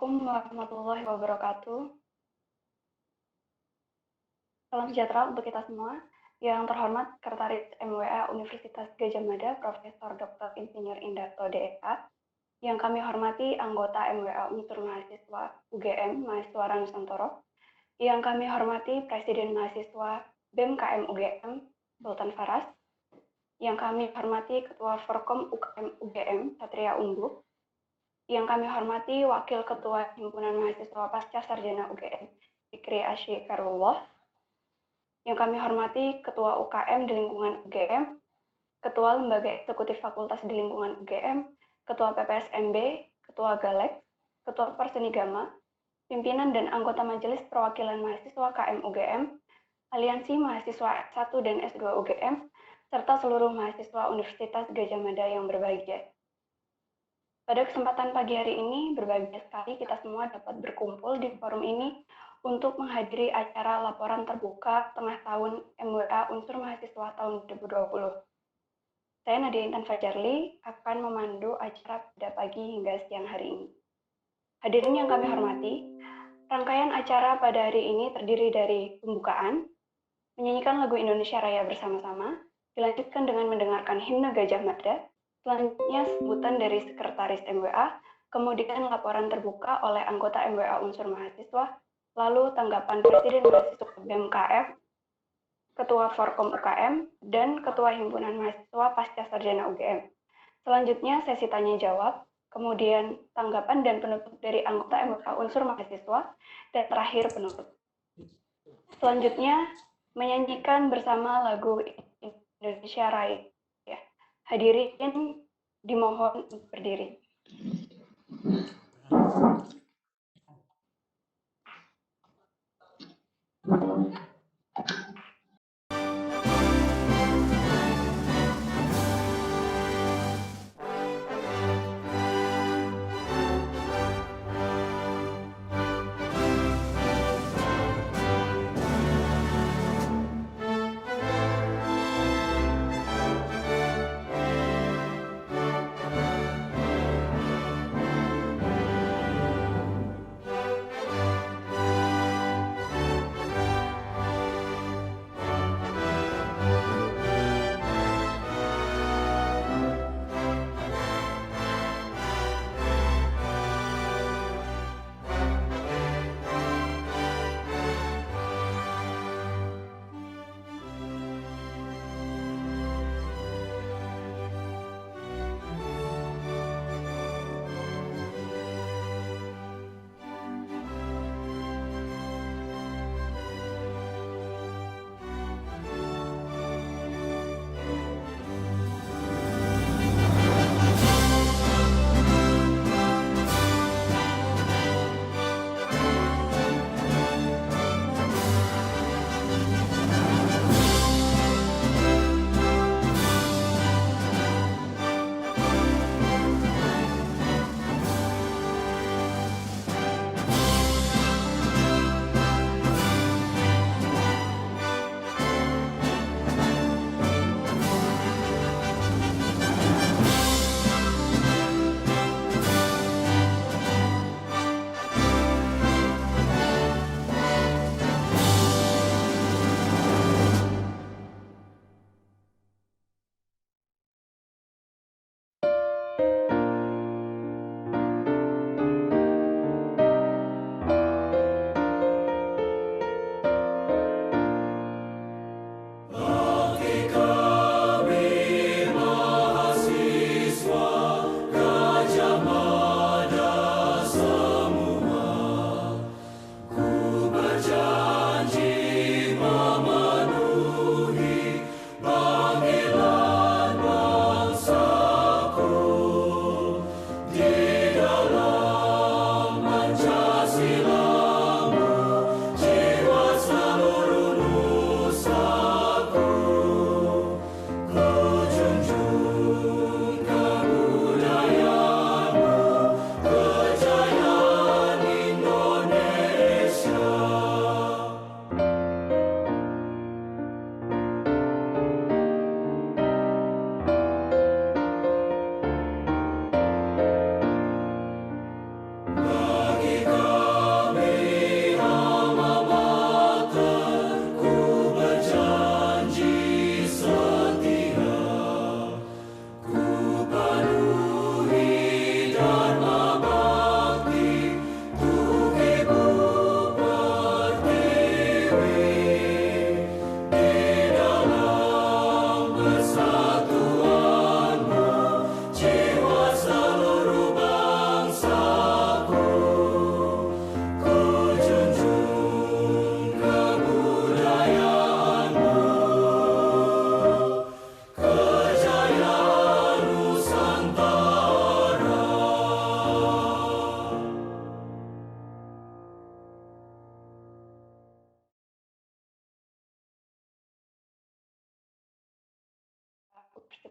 Assalamualaikum warahmatullahi wabarakatuh. Salam sejahtera untuk kita semua. Yang terhormat Sekretaris MWA Universitas Gadjah Mada, Profesor Dr. Insinyur Indarto DSA. Yang kami hormati anggota MWA Unsur Mahasiswa UGM, Mahasiswa Nusantara. Yang kami hormati Presiden Mahasiswa BEM KM UGM, Sultan Faras. Yang kami hormati Ketua Forkom UKM UGM, Satria Umbu. Yang kami hormati Wakil Ketua Himpunan Mahasiswa Pasca Sarjana UGM, Fikri Asyikarullah. Yang kami hormati Ketua UKM di lingkungan UGM, Ketua Lembaga Eksekutif Fakultas di lingkungan UGM, Ketua PPSMB, Ketua Galek, Ketua Persenigama, pimpinan dan anggota Majelis Perwakilan Mahasiswa KM UGM, Aliansi Mahasiswa S1 dan S2 UGM, serta seluruh mahasiswa Universitas Gadjah Mada yang berbahagia. Pada kesempatan pagi hari ini, berbahagia sekali kita semua dapat berkumpul di forum ini untuk menghadiri acara laporan terbuka tengah tahun MWA Unsur Mahasiswa tahun 2020. Saya Nadia Intan Fajarli akan memandu acara pada pagi hingga siang hari ini. Hadirin yang kami hormati, rangkaian acara pada hari ini terdiri dari pembukaan, menyanyikan lagu Indonesia Raya bersama-sama, dilanjutkan dengan mendengarkan himne Gadjah Mada, selanjutnya sebutan dari Sekretaris MWA, kemudian laporan terbuka oleh anggota MWA Unsur Mahasiswa, lalu tanggapan Presiden Mahasiswa BMKF, Ketua Forkom UKM, dan Ketua Himpunan Mahasiswa Pasca Sarjana UGM. Selanjutnya sesi tanya jawab, kemudian tanggapan dan penutup dari anggota MWA Unsur Mahasiswa, dan terakhir penutup. Selanjutnya menyanyikan bersama lagu Indonesia Raya. Hadirin dimohon berdiri.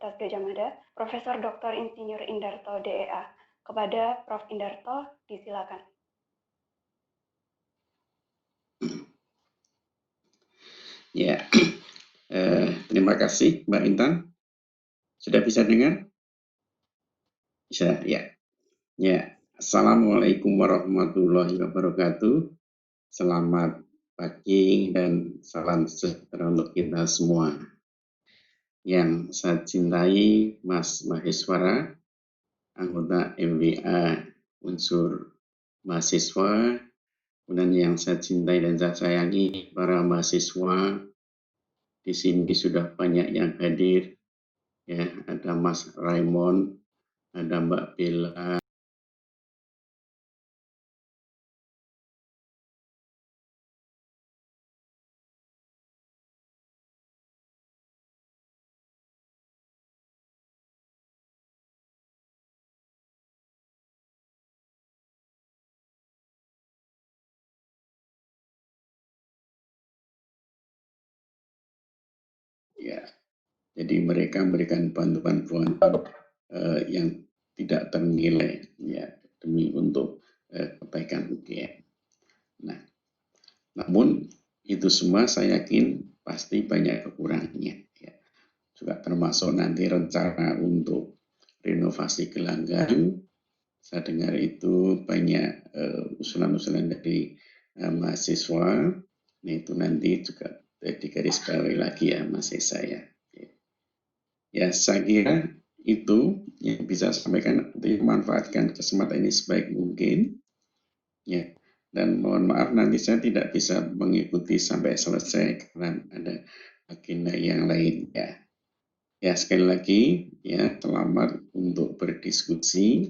Universitas Gadjah Mada, Profesor Dr. Insinyur Indarto DEA. Kepada Prof. Indarto, disilakan. Ya, terima kasih Mbak Intan. Sudah bisa dengar? Bisa, ya. Ya, Assalamualaikum warahmatullahi wabarakatuh. Selamat pagi dan salam sejahtera untuk kita semua. Yang saya cintai Mas Maheswara, anggota MWA unsur mahasiswa, kemudian yang saya cintai dan saya sayangi para mahasiswa. Di sini sudah banyak yang hadir, ya, ada Mas Raymond, ada Mbak Bella, ya. Jadi mereka memberikan bantuan-bantuan yang tidak ternilai, ya, demi untuk kebaikan UGM. Nah, namun itu semua saya yakin pasti banyak kekurangannya, ya. Juga termasuk nanti rencana untuk renovasi gelanggang. Saya dengar itu banyak usulan-usulan dari mahasiswa. Nah, itu nanti juga digarisbawahi lagi ya Mas saya. Ya, saya kira itu yang bisa saya sampaikan untuk memanfaatkan kesempatan ini sebaik mungkin. Ya, dan mohon maaf nanti saya tidak bisa mengikuti sampai selesai karena ada agenda yang lain ya. Ya, sekali lagi ya, selamat untuk berdiskusi.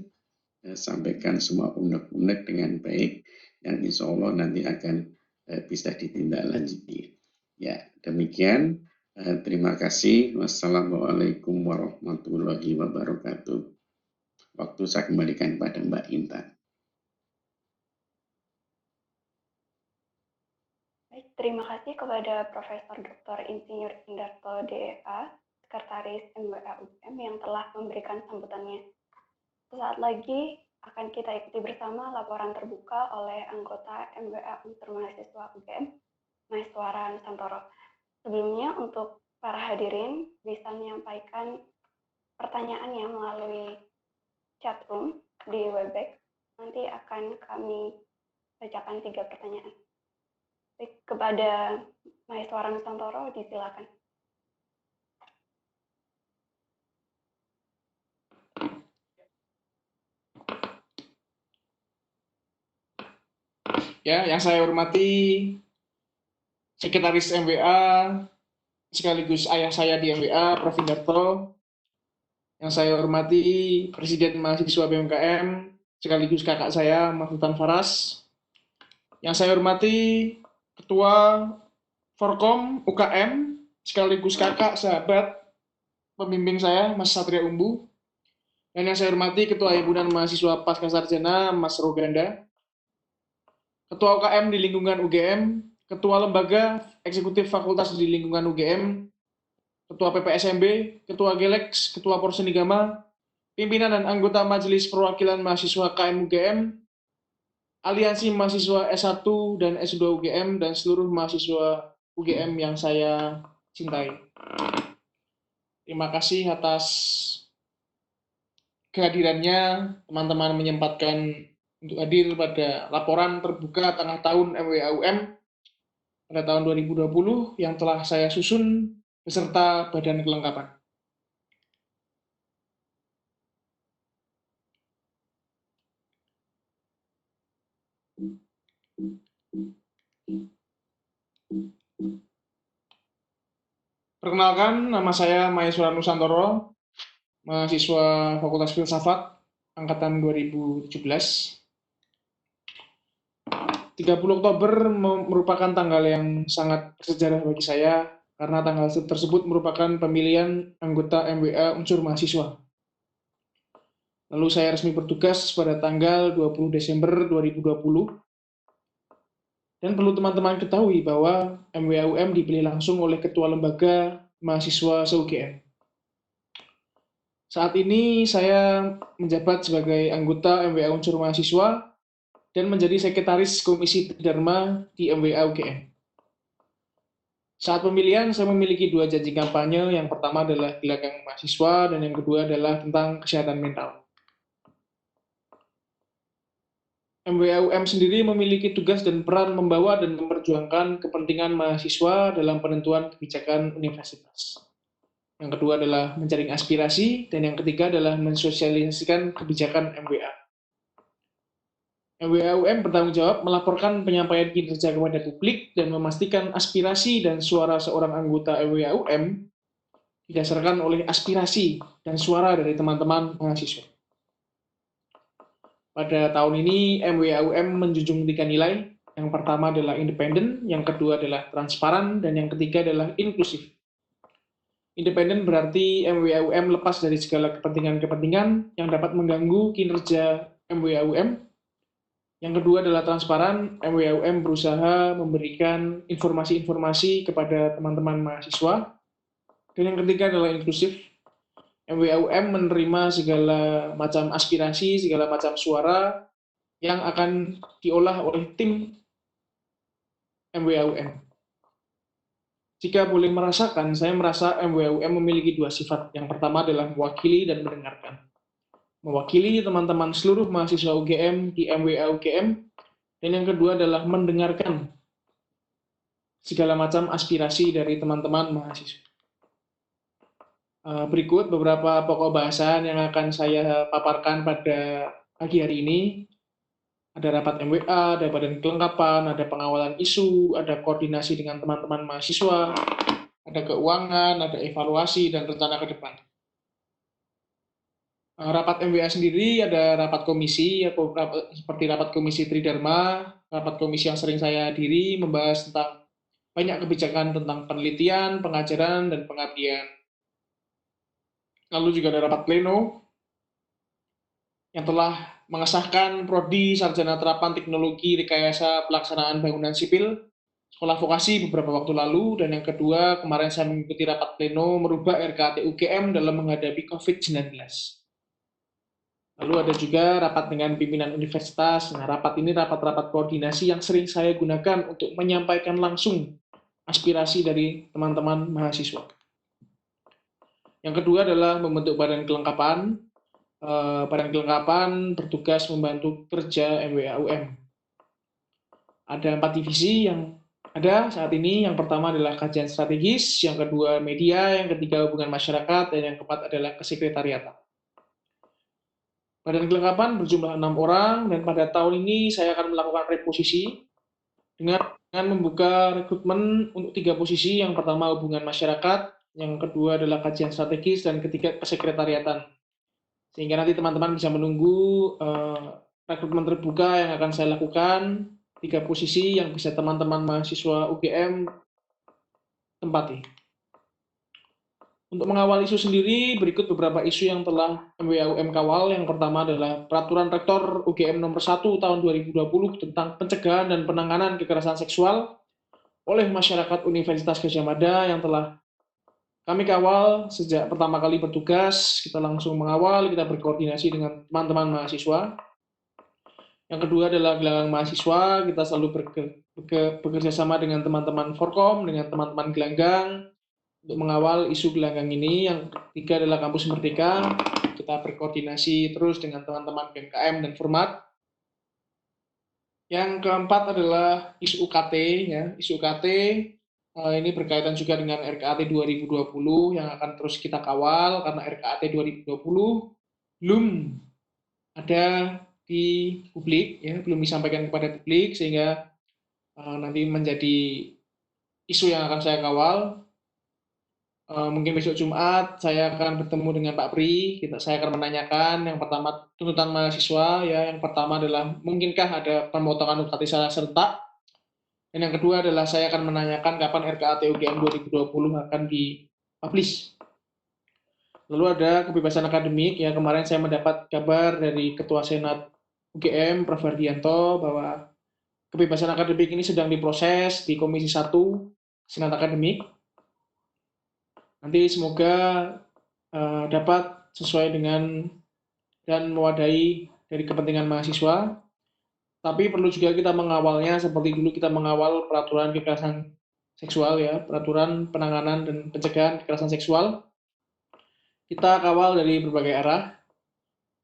Sampaikan semua unek-unek dengan baik yang insya Allah nanti akan bisa ditindaklanjuti. Ya, demikian. Terima kasih. Wassalamualaikum warahmatullahi wabarakatuh. Waktu saya kembalikan pada Mbak Intan. Baik, terima kasih kepada Profesor Dr. Insinyur Indarto DEA, Sekretaris MWA UGM yang telah memberikan sambutannya. Sesaat lagi akan kita ikuti bersama laporan terbuka oleh anggota MWA Unsur Mahasiswa UGM, Maheswara Nusantoro. Sebelumnya untuk para hadirin bisa menyampaikan pertanyaannya melalui chat room di Webex. Nanti akan kami bacakan 3 pertanyaan. Kepada Maheswara Nusantoro, disilakan. Ya, yang saya hormati Sekretaris MWA sekaligus ayah saya di MWA, Prof. Indarto. Yang saya hormati Presiden Mahasiswa BMKM sekaligus kakak saya, Mas Sultan Faras. Yang saya hormati Ketua Forkom UKM sekaligus kakak sahabat pembimbing saya, Mas Satria Umbu. Dan yang saya hormati Ketua Himpunan Mahasiswa Pasca Sarjana, Mas Roganda. Ketua UKM di lingkungan UGM, Ketua Lembaga Eksekutif Fakultas di lingkungan UGM, Ketua PPSMB, Ketua Gelex, Ketua Porsenigama, pimpinan dan anggota Majelis Perwakilan Mahasiswa KM UGM, Aliansi Mahasiswa S1 dan S2 UGM, dan seluruh mahasiswa UGM yang saya cintai. Terima kasih atas kehadirannya, teman-teman menyempatkan untuk hadir pada laporan terbuka tengah tahun MWAUM pada tahun 2020 yang telah saya susun beserta badan kelengkapan. Perkenalkan, nama saya Maheswara Nusantoro, mahasiswa Fakultas Filsafat angkatan 2017. 30 Oktober merupakan tanggal yang sangat bersejarah bagi saya karena tanggal tersebut merupakan pemilihan anggota MWA unsur mahasiswa. Lalu saya resmi bertugas pada tanggal 20 Desember 2020. Dan perlu teman-teman ketahui bahwa MWAUM dipilih langsung oleh Ketua Lembaga Mahasiswa se-UGM. Saat ini saya menjabat sebagai anggota MWA Unsur Mahasiswa dan menjadi sekretaris Komisi Tridharma di MWA UGM. Saat pemilihan, saya memiliki 2 janji kampanye. Yang pertama adalah gelanggang mahasiswa, dan yang kedua adalah tentang kesehatan mental. MWAUM sendiri memiliki tugas dan peran membawa dan memperjuangkan kepentingan mahasiswa dalam penentuan kebijakan universitas. Yang kedua adalah menjaring aspirasi, dan yang ketiga adalah mensosialisasikan kebijakan MWA. MWAUM bertanggung jawab melaporkan penyampaian kinerja kepada publik dan memastikan aspirasi dan suara seorang anggota MWAUM didasarkan oleh aspirasi dan suara dari teman-teman mahasiswa. Pada tahun ini, MWAUM menjunjung 3 nilai. Yang pertama adalah independen, yang kedua adalah transparan, dan yang ketiga adalah inklusif. Independen berarti MWAUM lepas dari segala kepentingan-kepentingan yang dapat mengganggu kinerja MWAUM. Yang kedua adalah transparan, MWAUM berusaha memberikan informasi-informasi kepada teman-teman mahasiswa. Dan yang ketiga adalah inklusif, MWAUM menerima segala macam aspirasi, segala macam suara yang akan diolah oleh tim MWAUM. Jika boleh merasakan, saya merasa MWAUM memiliki 2 sifat. Yang pertama adalah mewakili dan mendengarkan. Mewakili teman-teman seluruh mahasiswa UGM di MWA UGM, dan yang kedua adalah mendengarkan segala macam aspirasi dari teman-teman mahasiswa. Berikut beberapa pokok bahasan yang akan saya paparkan pada pagi hari ini. Ada rapat MWA, ada badan kelengkapan, ada pengawalan isu, ada koordinasi dengan teman-teman mahasiswa, ada keuangan, ada evaluasi, dan rencana ke depan. Rapat MWA sendiri ada rapat komisi, seperti rapat komisi Tridharma, rapat komisi yang sering saya hadiri, membahas tentang banyak kebijakan tentang penelitian, pengajaran, dan pengabdian. Lalu juga ada rapat pleno yang telah mengesahkan Prodi Sarjana Terapan Teknologi Rekayasa Pelaksanaan Bangunan Sipil Sekolah Vokasi beberapa waktu lalu, dan yang kedua kemarin saya mengikuti rapat pleno merubah RKAT UGM dalam menghadapi COVID-19. Lalu ada juga rapat dengan pimpinan universitas. Nah, rapat ini rapat-rapat koordinasi yang sering saya gunakan untuk menyampaikan langsung aspirasi dari teman-teman mahasiswa. Yang kedua adalah membentuk badan kelengkapan. Badan kelengkapan bertugas membantu kerja MWAUM. Ada 4 divisi yang ada saat ini. Yang pertama adalah kajian strategis, yang kedua media, yang ketiga hubungan masyarakat, dan yang keempat adalah kesekretariatan. Badan kelengkapan berjumlah 6 orang, dan pada tahun ini saya akan melakukan reposisi dengan membuka rekrutmen untuk 3 posisi. Yang pertama hubungan masyarakat, yang kedua adalah kajian strategis, dan ketiga kesekretariatan. Sehingga nanti teman-teman bisa menunggu rekrutmen terbuka yang akan saya lakukan, 3 posisi yang bisa teman-teman mahasiswa UGM tempati. Untuk mengawal isu sendiri, berikut beberapa isu yang telah MWAUM kawal. Yang pertama adalah Peraturan Rektor UGM nomor 1 tahun 2020 tentang pencegahan dan penanganan kekerasan seksual oleh masyarakat Universitas Gadjah Mada yang telah kami kawal sejak pertama kali bertugas. Kita langsung mengawal, kita berkoordinasi dengan teman-teman mahasiswa. Yang kedua adalah gelanggang mahasiswa. Kita selalu bekerja sama dengan teman-teman Forkom, dengan teman-teman gelanggang untuk mengawal isu gelanggang ini. Yang ketiga adalah Kampus Merdeka. Kita berkoordinasi terus dengan teman-teman BMKM dan Format. Yang keempat adalah isu UKT. Ya. Isu UKT ini berkaitan juga dengan RKAT 2020 yang akan terus kita kawal, karena RKAT 2020 belum ada di publik, ya, belum disampaikan kepada publik, sehingga nanti menjadi isu yang akan saya kawal. Mungkin besok Jumat saya akan bertemu dengan Pak Pri. Saya akan menanyakan yang pertama tuntutan mahasiswa, ya, yang pertama adalah mungkinkah ada pemotongan UKT secara serentak. Dan yang kedua adalah saya akan menanyakan kapan RKAT UGM 2020 akan dipublish. Lalu ada kebebasan akademik. Ya, kemarin saya mendapat kabar dari Ketua Senat UGM, Prof. Hardianto, bahwa kebebasan akademik ini sedang diproses di Komisi 1 Senat Akademik. Nanti semoga dapat sesuai dengan dan mewadahi dari kepentingan mahasiswa. Tapi perlu juga kita mengawalnya seperti dulu kita mengawal peraturan kekerasan seksual ya, peraturan penanganan dan pencegahan kekerasan seksual. Kita kawal dari berbagai arah.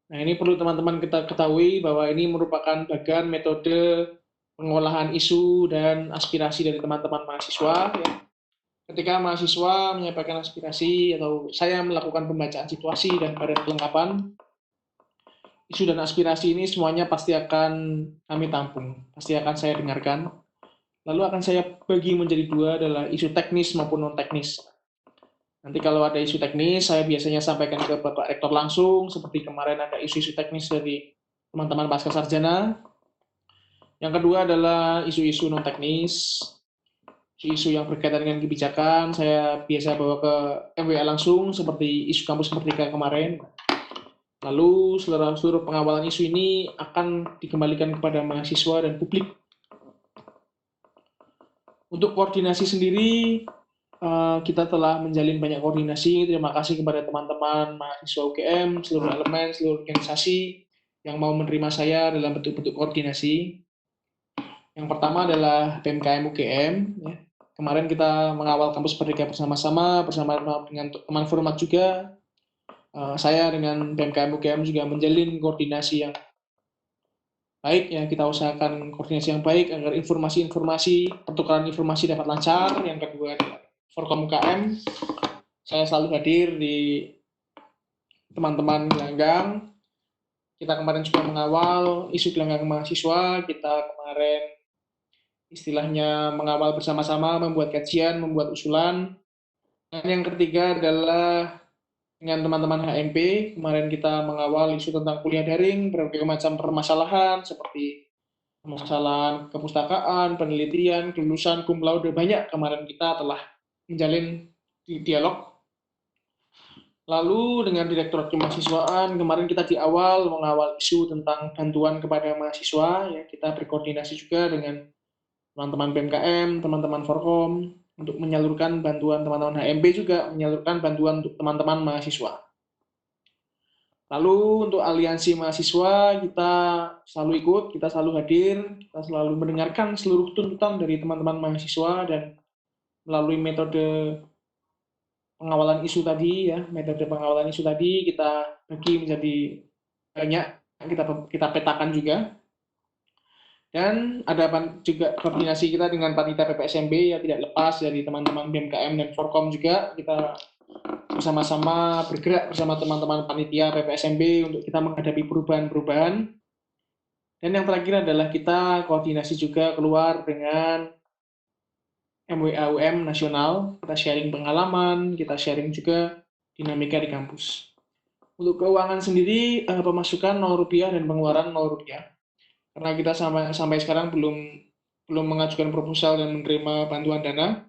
Nah, ini perlu teman-teman kita ketahui bahwa ini merupakan bagian metode pengolahan isu dan aspirasi dari teman-teman mahasiswa ya. Ketika mahasiswa menyampaikan aspirasi atau saya melakukan pembacaan situasi dan badan kelengkapan, isu dan aspirasi ini semuanya pasti akan kami tampung, pasti akan saya dengarkan. Lalu akan saya bagi menjadi dua adalah isu teknis maupun non-teknis. Nanti kalau ada isu teknis, saya biasanya sampaikan ke Bapak Rektor langsung, seperti kemarin ada isu-isu teknis dari teman-teman pasca sarjana. Yang kedua adalah isu-isu non-teknis, isu yang berkaitan dengan kebijakan, saya biasa bawa ke MWA langsung, seperti isu kampus merdeka kemarin. Lalu seluruh pengawalan isu ini akan dikembalikan kepada mahasiswa dan publik. Untuk koordinasi sendiri, kita telah menjalin banyak koordinasi. Terima kasih kepada teman-teman mahasiswa UGM, seluruh elemen, seluruh organisasi yang mau menerima saya dalam bentuk-bentuk koordinasi. Yang pertama adalah PMKM UGM. Ya. Kemarin kita mengawal kampus merdeka bersama-sama dengan teman format juga. Saya dengan PMKM UGM juga menjalin koordinasi yang baik ya, kita usahakan koordinasi yang baik agar informasi-informasi, pertukaran informasi dapat lancar. Yang kedua adalah Forkom UKM, saya selalu hadir di teman-teman gelanggang. Kita kemarin juga mengawal isu gelanggang mahasiswa, kita kemarin istilahnya mengawal bersama-sama, membuat kajian, membuat usulan. Dan yang ketiga adalah dengan teman-teman HMP, kemarin kita mengawal isu tentang kuliah daring, berbagai macam permasalahan seperti permasalahan kepustakaan, penelitian, kelulusan, cum laude, banyak kemarin kita telah menjalin dialog. Lalu dengan Direktorat Kemahasiswaan, kemarin kita di awal mengawal isu tentang bantuan kepada mahasiswa, ya kita berkoordinasi juga dengan teman-teman BMKM, teman-teman Forkom, untuk menyalurkan bantuan teman-teman HMP juga, menyalurkan bantuan untuk teman-teman mahasiswa. Lalu untuk aliansi mahasiswa, kita selalu ikut, kita selalu hadir, kita selalu mendengarkan seluruh tuntutan dari teman-teman mahasiswa dan melalui metode pengawalan isu tadi ya, metode pengawalan isu tadi kita bagi menjadi banyak, kita petakan juga. Dan ada juga koordinasi kita dengan panitia PPSMB ya, tidak lepas dari teman-teman BMKM dan Forkom juga, kita bersama-sama bergerak bersama teman-teman panitia PPSMB untuk kita menghadapi perubahan-perubahan. Dan yang terakhir adalah kita koordinasi juga keluar dengan MWA UM nasional, kita sharing pengalaman, kita sharing juga dinamika di kampus. Untuk keuangan sendiri, pemasukan Rp0 dan pengeluaran Rp0. Karena kita sampai sekarang belum mengajukan proposal dan menerima bantuan dana.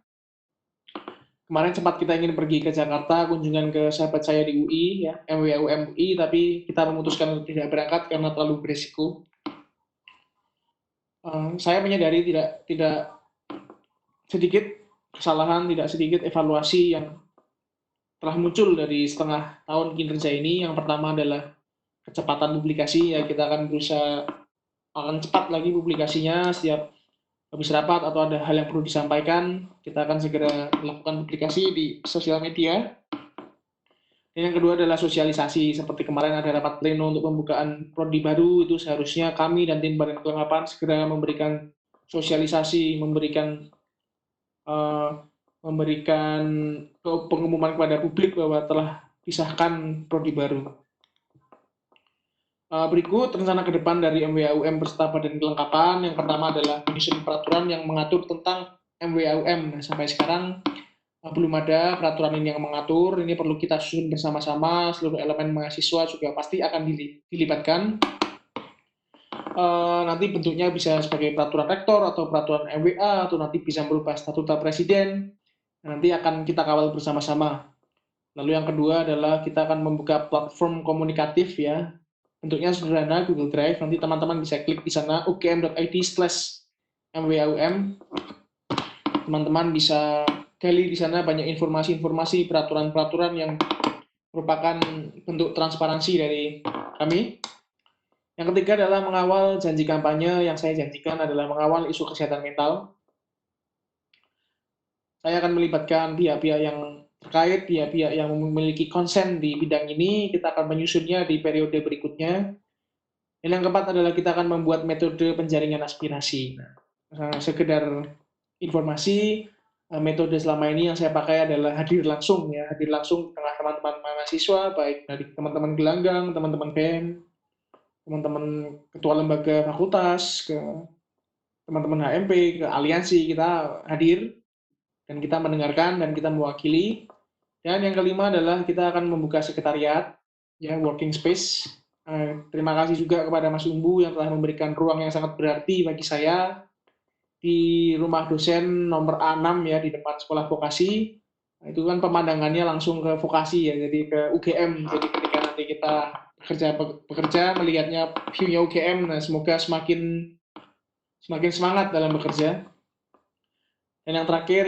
Kemarin sempat kita ingin pergi ke Jakarta, kunjungan ke sahabat saya di UI, ya, MWA UM UI, tapi kita memutuskan tidak berangkat karena terlalu beresiko. Saya menyadari tidak sedikit kesalahan, tidak sedikit evaluasi yang telah muncul dari setengah tahun kinerja ini. Yang pertama adalah kecepatan publikasi, ya kita akan berusaha akan cepat lagi publikasinya. Setiap habis rapat atau ada hal yang perlu disampaikan, kita akan segera melakukan publikasi di sosial media. Dan yang kedua adalah sosialisasi, seperti kemarin ada rapat pleno untuk pembukaan prodi baru, itu seharusnya kami dan tim badan kelengkapan segera memberikan sosialisasi, memberikan pengumuman kepada publik bahwa telah disahkan prodi baru. Berikut rencana ke depan dari MWA UM beserta badan kelengkapan. Yang pertama adalah menyusun peraturan yang mengatur tentang MWA UM. Nah, sampai sekarang belum ada peraturan ini yang mengatur. Ini perlu kita susun bersama-sama. Seluruh elemen mahasiswa juga pasti akan dilibatkan. Nanti bentuknya bisa sebagai peraturan rektor atau peraturan MWA atau nanti bisa merubah statuta presiden. Nanti akan kita kawal bersama-sama. Lalu yang kedua adalah kita akan membuka platform komunikatif ya. Bentuknya sederhana, Google Drive. Nanti teman-teman bisa klik di sana ugm.id/MWAUM. Teman-teman bisa gali di sana banyak informasi-informasi, peraturan-peraturan yang merupakan bentuk transparansi dari kami. Yang ketiga adalah mengawal janji kampanye. Yang saya janjikan adalah mengawal isu kesehatan mental. Saya akan melibatkan pihak-pihak yang terkait, pihak-pihak yang memiliki konsen di bidang ini. Kita akan menyusunnya di periode berikutnya. Dan yang keempat adalah kita akan membuat metode penjaringan aspirasi. Sekedar informasi, metode selama ini yang saya pakai adalah hadir langsung ya, hadir langsung tengah teman-teman mahasiswa, baik dari teman-teman gelanggang, teman-teman BEM, teman-teman ketua lembaga fakultas, ke teman-teman HMP, ke aliansi, kita hadir dan kita mendengarkan dan kita mewakili. Dan yang kelima adalah kita akan membuka sekretariat, ya, working space. Terima kasih juga kepada Mas Umbu yang telah memberikan ruang yang sangat berarti bagi saya di rumah dosen nomor A6 ya, di depan sekolah vokasi. Nah, itu kan pemandangannya langsung ke vokasi ya, jadi ke UGM. Jadi ketika nanti kita bekerja melihatnya view-nya UGM, nah semoga semakin semangat dalam bekerja. Dan yang terakhir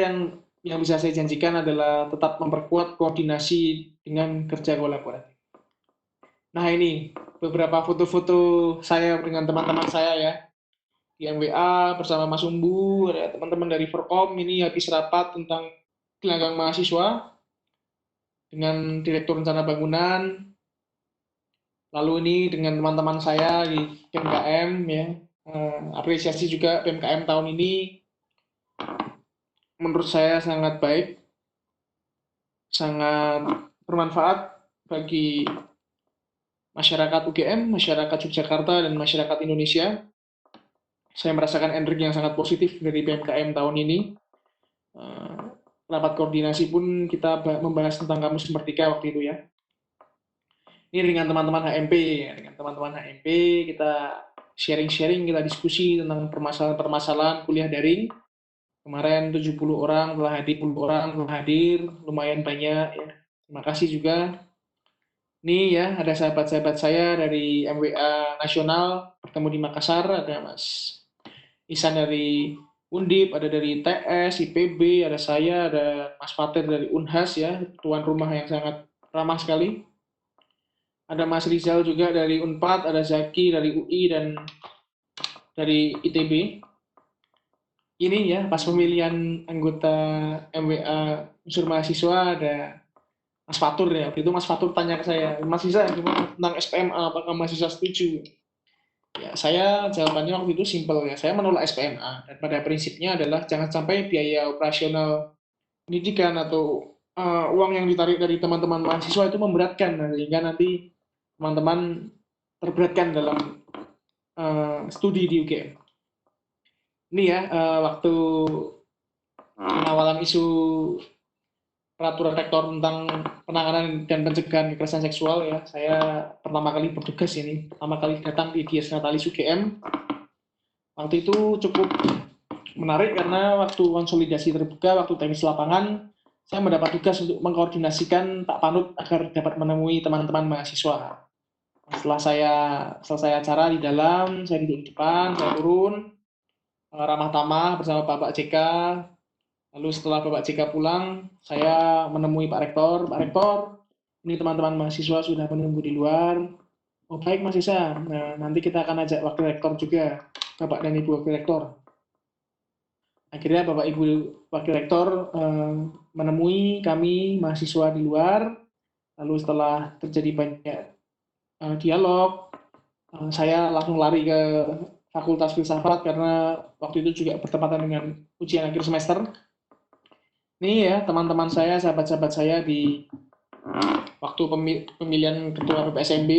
yang bisa saya janjikan adalah tetap memperkuat koordinasi dengan kerja kolaboratif. Nah, ini beberapa foto-foto saya dengan teman-teman saya ya, di MWA bersama Mas Umbu, ada teman-teman dari Forkom, ini habis rapat tentang gelanggang mahasiswa dengan Direktur Rencana Bangunan, lalu ini dengan teman-teman saya di PMKM ya, apresiasi juga PMKM tahun ini menurut saya sangat baik, sangat bermanfaat bagi masyarakat UGM, masyarakat Yogyakarta, dan masyarakat Indonesia. Saya merasakan energi yang sangat positif dari PMKM tahun ini. Rapat koordinasi pun kita membahas tentang Kamus Merdeka waktu itu ya. Ini dengan teman-teman HMP, ya. Dengan teman-teman HMP kita sharing-sharing, kita diskusi tentang permasalahan kuliah daring. Kemarin 70 orang telah hadir, lumayan banyak ya. Terima kasih juga. Ini ya, ada sahabat-sahabat saya dari MWA Nasional, bertemu di Makassar, ada Mas Isan dari Undip, ada dari TS, IPB, ada saya, ada Mas Fatir dari Unhas ya, tuan rumah yang sangat ramah sekali. Ada Mas Rizal juga dari Unpad, ada Zaki dari UI dan dari ITB. Ini ya, pas pemilihan anggota MWA unsur mahasiswa ada Mas Fatur ya. Waktu itu Mas Fatur tanya ke saya, Mas Isa gimana tentang SPMA, apakah mahasiswa setuju? Ya, saya jawabannya waktu itu simpel ya, saya menolak SPMA. Dan pada prinsipnya adalah jangan sampai biaya operasional pendidikan atau uang yang ditarik dari teman-teman mahasiswa itu memberatkan, sehingga nanti teman-teman terberatkan dalam studi di UGM. Ini ya, waktu pengawalan isu peraturan rektor tentang penanganan dan pencegahan kekerasan seksual ya, saya pertama kali bertugas ini, pertama kali datang di Dies Natalis UGM. Waktu itu cukup menarik karena waktu konsolidasi terbuka, waktu teknis lapangan, saya mendapat tugas untuk mengkoordinasikan Pak Panut agar dapat menemui teman-teman mahasiswa. Setelah saya selesai acara di dalam, saya duduk di depan, saya turun, ramah tamah bersama Bapak JK. Lalu setelah Bapak JK pulang, saya menemui Pak Rektor. Pak Rektor, ini teman-teman mahasiswa sudah menunggu di luar. Oh baik Mas Isa, nah, nanti kita akan ajak Wakil Rektor juga, Bapak dan Ibu Wakil Rektor. Akhirnya Bapak Ibu Wakil Rektor menemui kami mahasiswa di luar. Lalu setelah terjadi banyak dialog, saya langsung lari ke Fakultas Filsafat karena waktu itu juga bertepatan dengan ujian akhir semester. Ini ya teman-teman saya, sahabat-sahabat saya di waktu pemilihan Ketua PPSMB.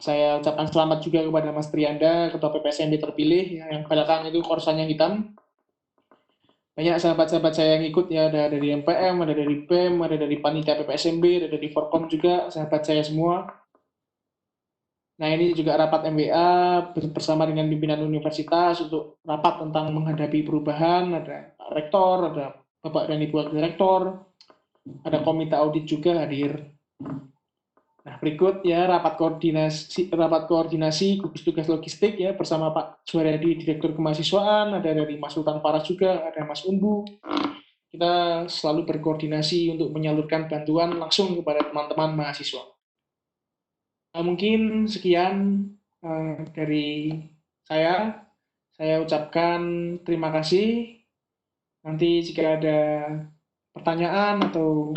Saya ucapkan selamat juga kepada Mas Trianda, Ketua PPSMB terpilih, yang belakang itu korsanya hitam. Banyak sahabat-sahabat saya yang ikut ya, ada dari MPM, ada dari BEM, ada dari Panitia PPSMB, ada dari Forkom juga, sahabat saya semua. Nah ini juga rapat MWA bersama dengan pimpinan universitas untuk rapat tentang menghadapi perubahan, ada Pak Rektor, ada Bapak dan Ibu Wakil Rektor, ada komite audit juga hadir. Nah berikut ya rapat koordinasi gugus tugas logistik ya bersama Pak Suharyadi Direktur Kemahasiswaan, ada dari Mas Sultan Faras juga, ada Mas Umbu. kita selalu berkoordinasi untuk menyalurkan bantuan langsung kepada teman-teman mahasiswa. Mungkin sekian dari saya. Saya ucapkan terima kasih. Nanti jika ada pertanyaan atau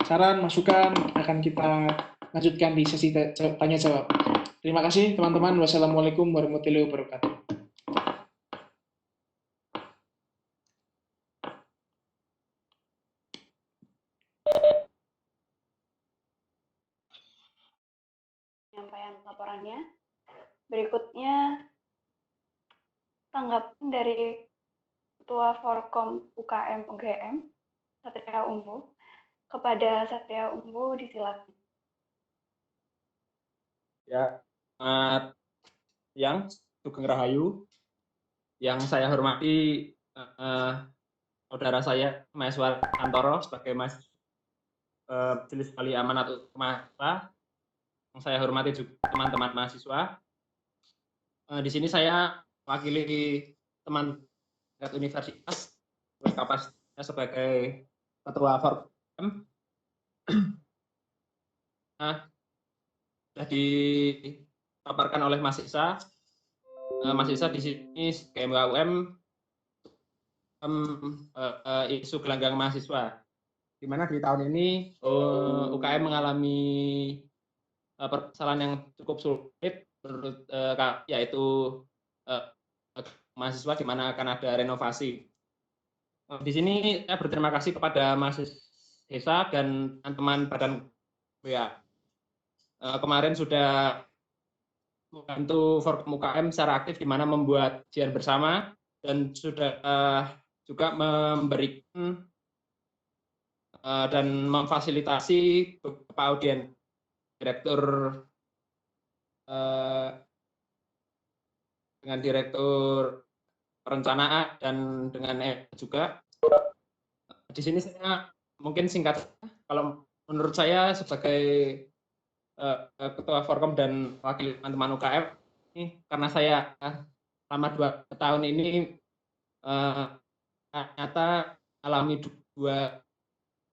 saran, masukan, akan kita lanjutkan di sesi tanya jawab. Terima kasih teman-teman. Wassalamualaikum warahmatullahi wabarakatuh. Penyampaian laporannya. Berikutnya tanggapan dari Ketua Forkom UKM UGM, Satria Umbu. Kepada Satria Umbu, disilakan. Ya, selamat siang, Sugeng Rahayu. Yang saya hormati saudara saya, mahasiswa Antoro, sebagai Majelis Wali Amanat Mahasiswa. Yang saya hormati juga teman-teman mahasiswa. Di sini saya mewakili teman universitas berkapasitasnya sebagai Ketua Forkom. Sudah dipaparkan oleh Mas Isa. Mas Isa di sini sebagai MWAUM isu gelanggang mahasiswa, di mana di tahun ini UKM mengalami permasalahan yang cukup sulit menurut kami, yaitu mahasiswa di mana akan ada renovasi. Di sini saya berterima kasih kepada Mas Isa dan teman-teman Badan WA. Kemarin sudah membantu Forkom UKM secara aktif di mana membuat kajian bersama dan sudah juga memberikan dan memfasilitasi beberapa audien direktur dengan direktur perencanaan dan dengan juga. Di sini saya mungkin singkat, kalau menurut saya sebagai Ketua Forkom dan wakil teman-teman UKM ini, karena saya selama 2 tahun ini ternyata alami 2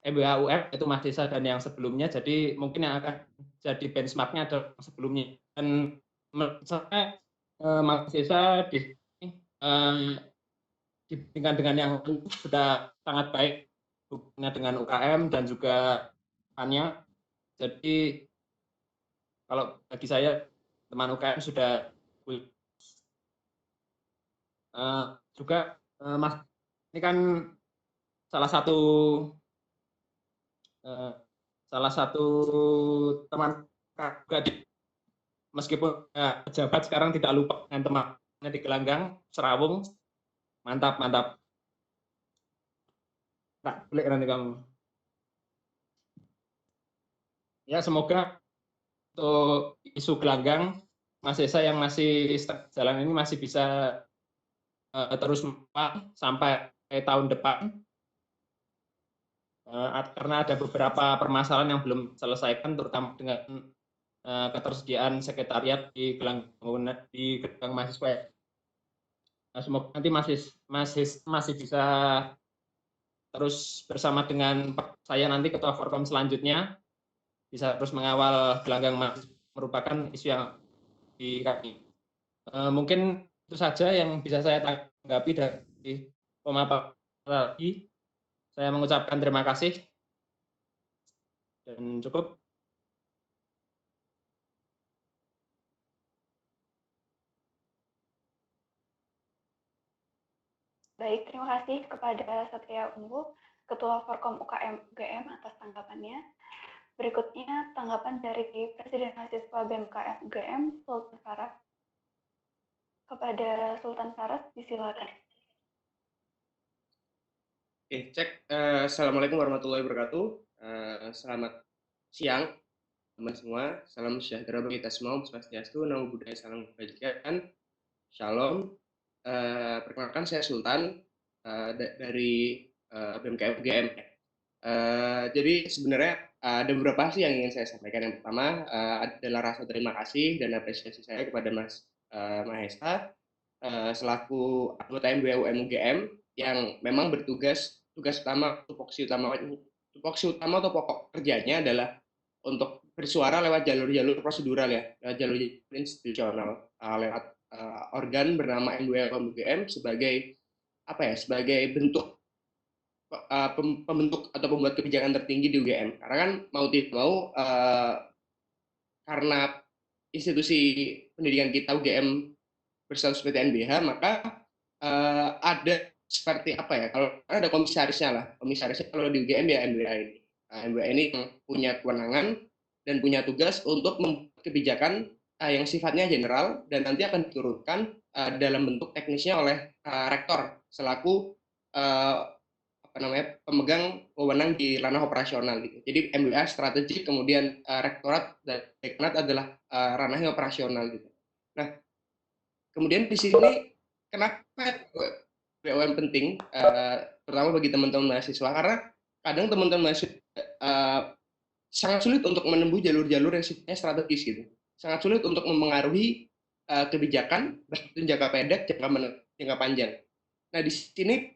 MWAUM, yaitu Mas Desa dan yang sebelumnya, jadi mungkin yang akan jadi benchmarknya adalah sebelumnya. Dan menurut saya Mas Desa dibandingkan dengan yang sudah sangat baik hubungannya dengan UKM dan juga hanya. Jadi kalau bagi saya teman UKM sudah juga Mas ini kan salah satu teman juga meskipun pejabat sekarang tidak lupa dengan temannya di Gelanggang Serawung. Mantap. Tak boleh nanti kamu. Ya, semoga untuk isu Gelanggang Mas Esa yang masih jalan ini masih bisa terus sampai tahun depan, karena ada beberapa permasalahan yang belum selesaikan, terutama dengan ketersediaan sekretariat di Gelanggang mahasiswa. Nah, semoga nanti masih bisa terus bersama dengan saya nanti Ketua Forkom selanjutnya bisa terus mengawal Gelanggang merupakan isu yang di kami. Mungkin itu saja yang bisa saya tanggapi dari pemaparan tadi. Saya mengucapkan terima kasih dan cukup. Baik, terima kasih kepada Satria Umbu, Ketua Forkom UKM UGM atas tanggapannya. Berikutnya tanggapan dari Presiden Mahasiswa BMKM UGM, Sultan Faras. Kepada Sultan Faras, disilakan. Cek. Assalamualaikum warahmatullahi wabarakatuh. Selamat siang teman semua. Salam sejahtera bagi kita semua. Swastiastu, Namo Buddhaya, salam kebajikan. Shalom. Perkenalkan, saya Sultan dari BMKM UGM. Jadi sebenarnya ada beberapa sih yang ingin saya sampaikan. Yang pertama adalah rasa terima kasih dan apresiasi saya kepada Mas Mahesa selaku anggota MWAUM UGM yang memang bertugas tugas utama, tupoksi utama atau pokok kerjanya adalah untuk bersuara lewat jalur-jalur prosedural ya, lewat jalur institusional, lewat organ bernama MWA UGM sebagai apa ya, sebagai bentuk pembentuk atau pembuat kebijakan tertinggi di UGM. Karena kan mau tidak mau karena institusi pendidikan kita UGM berstatus PTNBH, maka ada seperti apa ya, kalau ada komisarisnya lah, komisarisnya kalau di UGM ya MWA ini. MWA ini yang punya kewenangan dan punya tugas untuk membuat kebijakan yang sifatnya general dan nanti akan diturunkan dalam bentuk teknisnya oleh rektor selaku pemegang wewenang di ranah operasional gitu. Jadi MWA strategik, kemudian rektorat dan dekanat adalah ranahnya operasional gitu. Nah, kemudian di sini kenapa BUMN penting, terutama bagi teman-teman mahasiswa, karena kadang teman-teman mahasiswa sangat sulit untuk menempuh jalur-jalur yang sifatnya strategis gitu. Sangat sulit untuk mempengaruhi kebijakan, baik itu jangka pendek, jangka panjang. Nah, di sini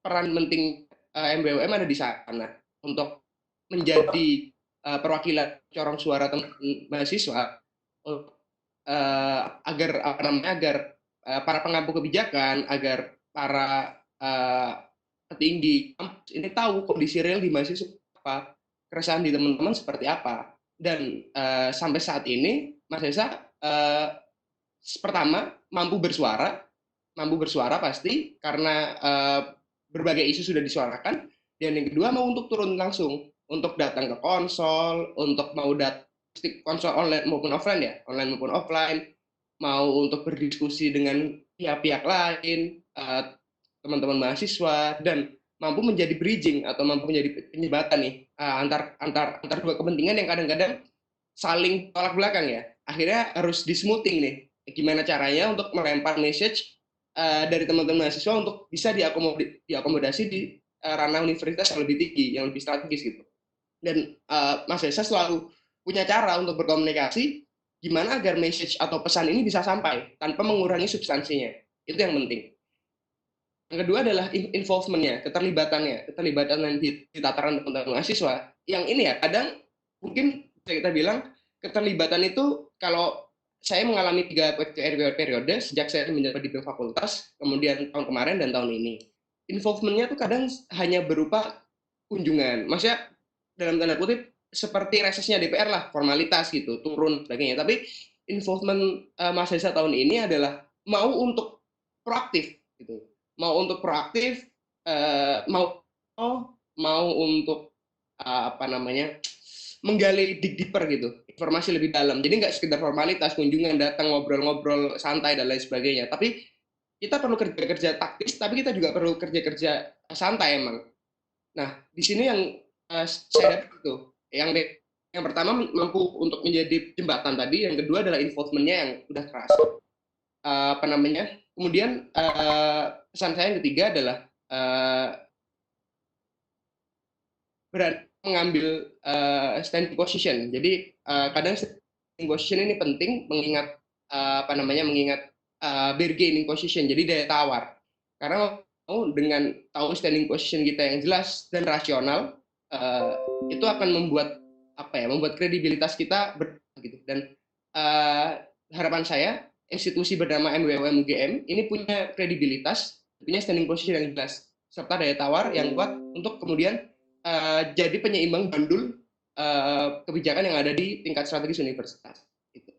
peran penting MBUM ada di sana untuk menjadi perwakilan corong suara teman mahasiswa agar para pengampu kebijakan, agar para petinggi kampus ini tahu kondisi real di mahasiswa apa, keresahan di teman-teman seperti apa. Dan sampai saat ini Mas Esa pertama mampu bersuara pasti karena berbagai isu sudah disuarakan, dan yang kedua mau untuk turun langsung, untuk datang ke konsol, untuk mau konsol online maupun offline ya, online maupun offline, mau untuk berdiskusi dengan pihak-pihak lain, teman-teman mahasiswa, dan mampu menjadi bridging atau mampu menjadi penyebatan nih antar dua kepentingan yang kadang-kadang saling tolak belakang ya. Akhirnya harus dismoothing nih, gimana caranya untuk melempar message dari teman-teman mahasiswa untuk bisa diakomodasi di ranah universitas yang lebih tinggi, yang lebih strategis gitu. Dan Mas Esa selalu punya cara untuk berkomunikasi gimana agar message atau pesan ini bisa sampai tanpa mengurangi substansinya. Itu yang penting. Yang kedua adalah involvement-nya, keterlibatan di tataran teman-teman mahasiswa. Yang ini ya, kadang mungkin bisa kita bilang keterlibatan itu, kalau saya mengalami 3 periode sejak saya menjabat di fakultas, kemudian tahun kemarin dan tahun ini. Involvement-nya tuh kadang hanya berupa kunjungan. Maksudnya dalam tanda kutip seperti resesnya DPR lah, formalitas gitu, turun sebagainya. Tapi involvement mahasiswa tahun ini adalah mau untuk proaktif gitu. Mau untuk proaktif, mau untuk menggali deeper gitu, informasi lebih dalam. Jadi nggak sekedar formalitas, kunjungan, datang, ngobrol-ngobrol santai dan lain sebagainya. Tapi kita perlu kerja-kerja taktis, tapi kita juga perlu kerja-kerja santai emang. Nah, di sini yang saya dapat itu, yang pertama mampu untuk menjadi jembatan tadi, yang kedua adalah involvement-nya yang udah keras. Kemudian pesan saya yang ketiga adalah berani mengambil standing position. Jadi kadang standing position ini penting mengingat mengingat bargaining position, jadi daya tawar. Karena dengan tahu standing position kita yang jelas dan rasional, itu akan membuat membuat kredibilitas kita gitu. Dan harapan saya institusi bernama MWUM UGM ini punya kredibilitas, punya standing position yang jelas, serta daya tawar yang kuat untuk kemudian jadi penyeimbang bandul kebijakan yang ada di tingkat strategis universitas. Gitu.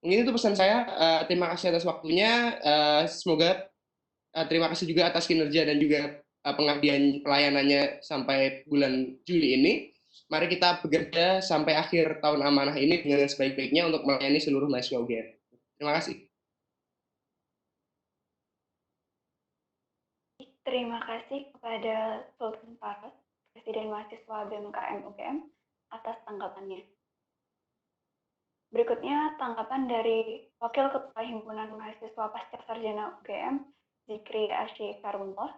Mungkin itu pesan saya. Terima kasih atas waktunya. Semoga terima kasih juga atas kinerja dan juga pengabdian pelayanannya sampai bulan Juli ini. Mari kita bekerja sampai akhir tahun amanah ini dengan sebaik-baiknya untuk melayani seluruh mahasiswa UGM. Terima kasih. Terima kasih kepada Sultan Faros, Presiden Mahasiswa BMKM UGM, atas tanggapannya. Berikutnya tanggapan dari Wakil Ketua Himpunan Mahasiswa Pasca Sarjana UGM, Zikri Asyikarullah.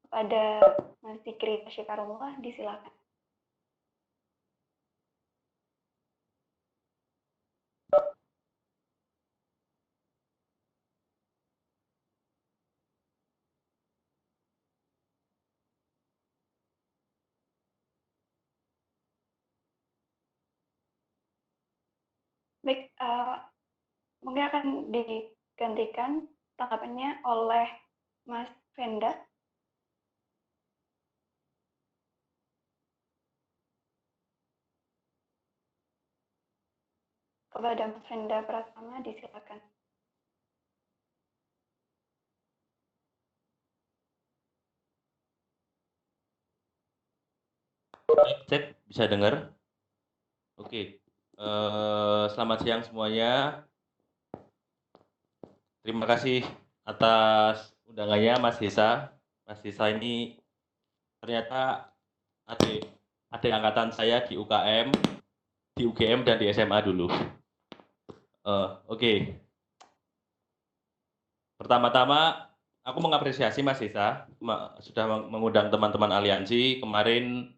Kepada Mas Zikri Asyikarullah, disilakan. Eh, mungkin akan digantikan tanggapannya oleh Mas Venda. Kepada Mas Venda Pratama, disilakan. Cek, bisa dengar? Oke. Selamat siang semuanya. Terima kasih atas undangannya Mas Hesa. Mas Hesa ini ternyata adik angkatan saya di UKM, di UGM dan di SMA dulu. Oke. Pertama-tama aku mengapresiasi Mas Hesa sudah mengundang teman-teman aliansi. Kemarin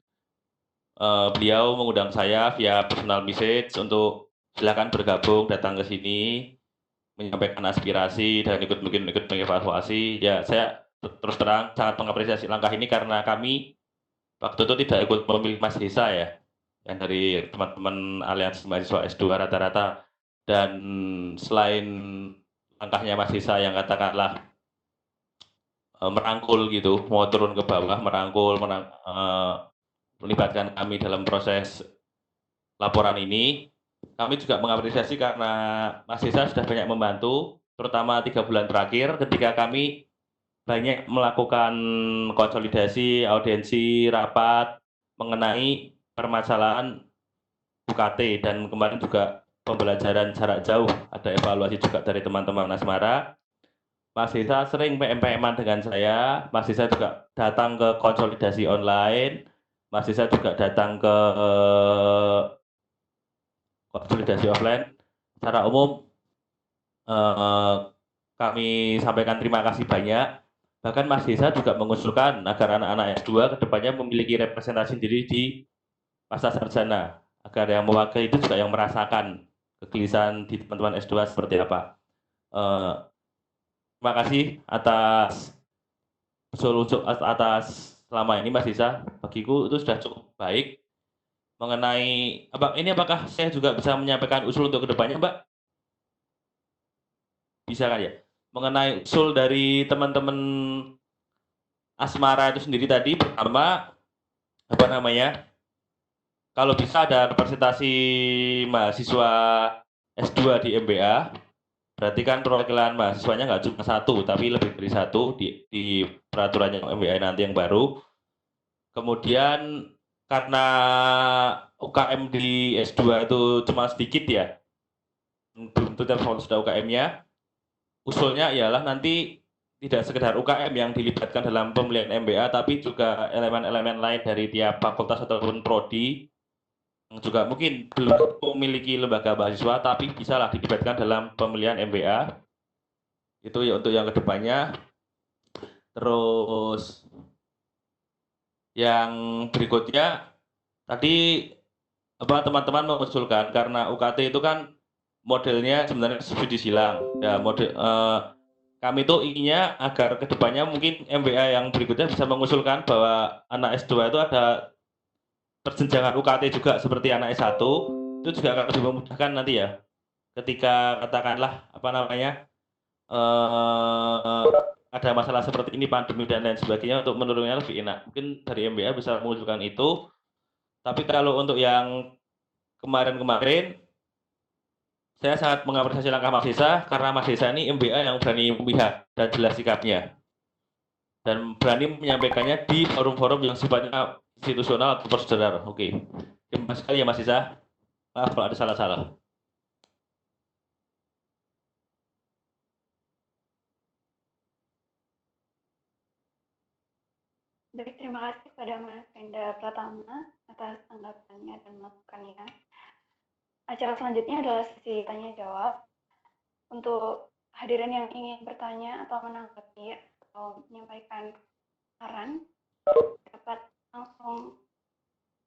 beliau mengundang saya via personal message untuk silakan bergabung, datang ke sini, menyampaikan aspirasi dan ikut mengevaluasi. Ya, saya terus terang sangat mengapresiasi langkah ini karena kami waktu itu tidak ikut memilih Mas Hesa ya, yang dari teman-teman aliansi mahasiswa S2 rata-rata. Dan selain langkahnya Mas Hesa yang katakanlah merangkul gitu, mau turun ke bawah, merangkul, melibatkan kami dalam proses laporan ini, kami juga mengapresiasi karena Mas Hesa sudah banyak membantu, terutama 3 bulan terakhir ketika kami banyak melakukan konsolidasi, audiensi, rapat mengenai permasalahan UKT, dan kemarin juga pembelajaran jarak jauh, ada evaluasi juga dari teman-teman Asmara. Mas Hesa sering PM-PM-an dengan saya, Mas Hesa juga datang ke konsolidasi online, Mas Hesa juga datang ke konsolidasi offline. Secara umum kami sampaikan terima kasih banyak. Bahkan Mas Hesa juga mengusulkan agar anak-anak S2 kedepannya memiliki representasi diri di masa sarjana, agar yang mewakili itu juga yang merasakan kegelisahan di teman-teman S2 seperti apa. Terima kasih atas selama ini Mas Hesa. Bagiku itu sudah cukup baik. Mengenai apakah saya juga bisa menyampaikan usul untuk kedepannya, Mbak? Bisa kan ya? Mengenai usul dari teman-teman Asmara itu sendiri tadi, pertama kalau bisa ada representasi mahasiswa S2 di MBA, berarti kan perwakilan mahasiswanya nggak cuma satu, tapi lebih dari satu di peraturannya MBA nanti yang baru. Kemudian karena UKM di S2 itu cuma sedikit ya, belum tentu sudah UKM-nya, usulnya ialah nanti tidak sekedar UKM yang dilibatkan dalam pemilihan MBA, tapi juga elemen-elemen lain dari tiap fakultas ataupun prodi yang juga mungkin belum memiliki lembaga mahasiswa, tapi bisalah dilibatkan dalam pemilihan MBA. Itu ya untuk yang kedepannya. Terus yang berikutnya, tadi teman-teman mengusulkan karena UKT itu kan modelnya sebenarnya studi silang. Ya, kami itu inginnya agar kedepannya mungkin MBA yang berikutnya bisa mengusulkan bahwa anak S2 itu ada perjenjangan UKT juga seperti anak S1, itu juga akan lebih memudahkan nanti ya. Ketika katakanlah ada masalah seperti ini, pandemi dan lain sebagainya, untuk menurunnya lebih enak. Mungkin dari MBA bisa mengusulkan itu. Tapi kalau untuk yang kemarin-kemarin, saya sangat mengapresiasi langkah Mas Hesa karena Mas Hesa ini MBA yang berani memihak dan jelas sikapnya, dan berani menyampaikannya di forum-forum yang sifatnya institusional atau prosedural. Oke. Terima kasih sekali ya Mas Hesa. Maaf kalau ada salah-salah. Baik, terima kasih kepada Mas Venda Pratama atas tanggapannya dan masukannya. Acara selanjutnya adalah sesi tanya jawab. Untuk hadirin yang ingin bertanya atau menanggapi atau menyampaikan saran, dapat langsung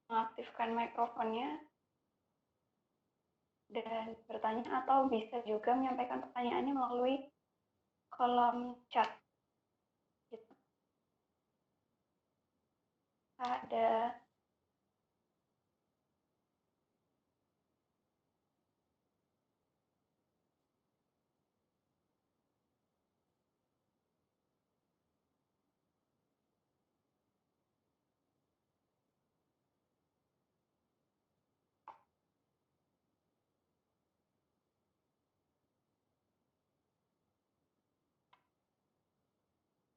mengaktifkan mikrofonnya dan bertanya, atau bisa juga menyampaikan pertanyaannya melalui kolom chat. Gitu. Ada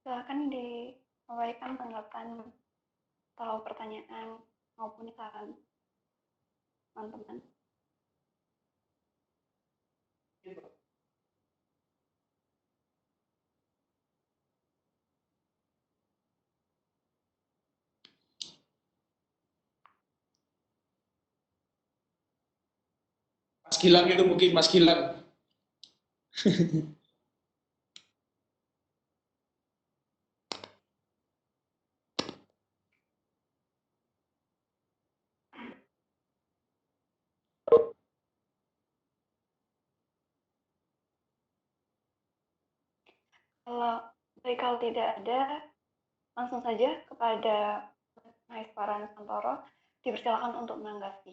Silakan diberikan tanggapan atau pertanyaan maupun saran teman-teman. Mas Gilang itu mungkin Mas Gilang. Kalau tidak ada, langsung saja kepada Maheswara Nusantoro, dipersilakan untuk menanggapi.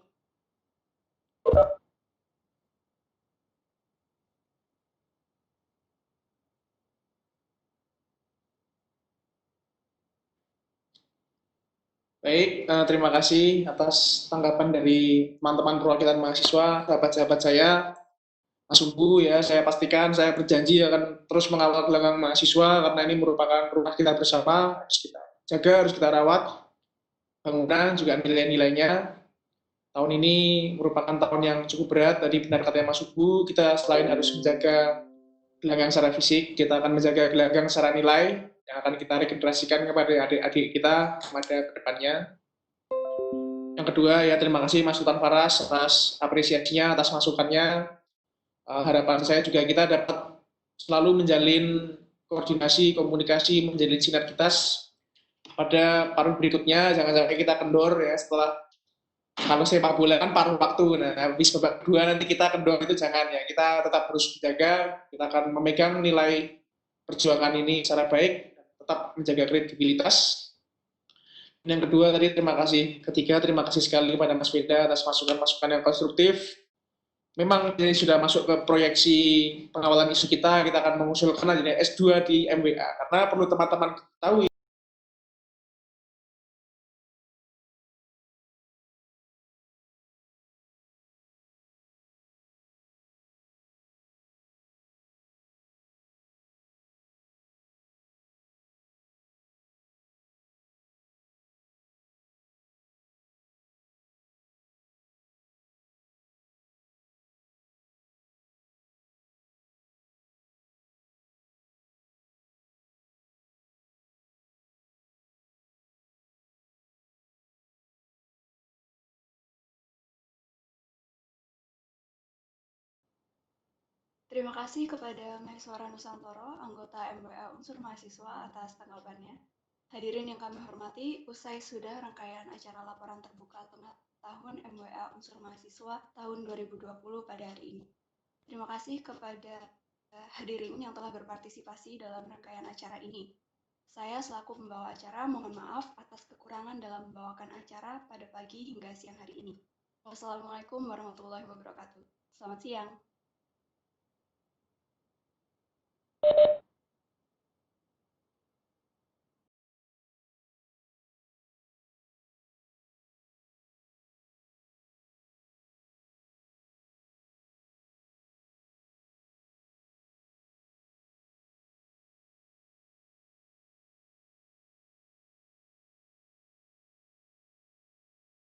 Baik, terima kasih atas tanggapan dari teman-teman perwakilan mahasiswa, sahabat-sahabat saya. Mas Umbu ya, saya pastikan saya berjanji akan terus mengawal gelanggang mahasiswa karena ini merupakan rumah kita bersama, harus kita jaga, harus kita rawat bangunan juga nilai-nilainya. Tahun ini merupakan tahun yang cukup berat, tadi benar katanya Mas Umbu, kita selain harus menjaga gelanggang secara fisik, kita akan menjaga gelanggang secara nilai yang akan kita regenerasikan kepada adik-adik kita kepada kedepannya. Yang kedua ya terima kasih Mas Sultan Faras atas apresiasinya, atas masukannya. Harapan saya juga kita dapat selalu menjalin koordinasi, komunikasi, menjalin sinergitas pada paruh berikutnya. Jangan sampai kita kendor ya setelah kalau sepak bola kan paruh waktu. Nah, habis babak kedua nanti kita kendor itu jangan ya. Kita tetap harus menjaga, kita akan memegang nilai perjuangan ini secara baik, tetap menjaga kredibilitas. Dan yang kedua tadi terima kasih. Ketiga terima kasih sekali kepada Mas Weda atas masukan-masukan yang konstruktif. Memang ini sudah masuk ke proyeksi pengawalan isu kita akan mengusulkan adanya S2 di MWA. Karena perlu teman-teman ketahui, Terima kasih kepada Maheswara Nusantoro, anggota MWA Unsur Mahasiswa atas tanggapannya. Hadirin yang kami hormati, usai sudah rangkaian acara laporan terbuka tengah tahun MWA Unsur Mahasiswa tahun 2020 pada hari ini. Terima kasih kepada hadirin yang telah berpartisipasi dalam rangkaian acara ini. Saya selaku pembawa acara mohon maaf atas kekurangan dalam membawakan acara pada pagi hingga siang hari ini. Wassalamualaikum warahmatullahi wabarakatuh. Selamat siang.